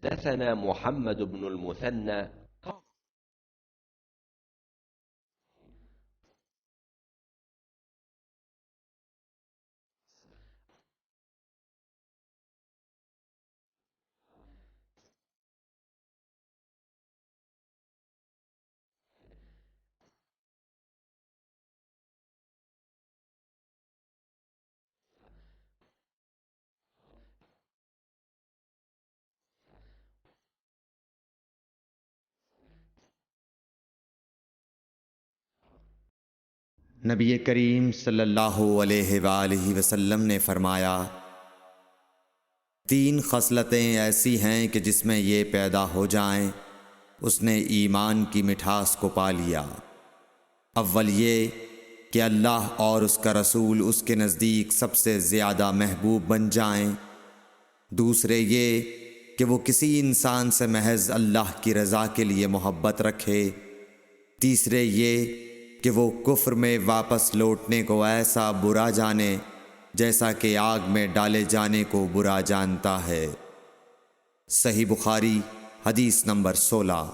حدثنا محمد بن المثنى नबी करीम सल्लल्लाहु अलैहि वसल्लम ने फरमाया, 3 खसलतें ऐसी हैं कि जिसमें ये पैदा हो जाएं, उसने ईमान की मिठास को पा लिया। अव्वल ये कि अल्लाह और उसका रसूल उसके नज़दीक सबसे ज़्यादा महबूब बन जाएं। दूसरे ये कि वो किसी इंसान से महज अल्लाह की रज़ा के लिए मोहब्बत रखे। तीसरे ये कि वो कुफ्र में वापस लौटने को ऐसा बुरा जाने जैसा कि आग में डाले जाने को बुरा जानता है। सही बुखारी हदीस नंबर 16।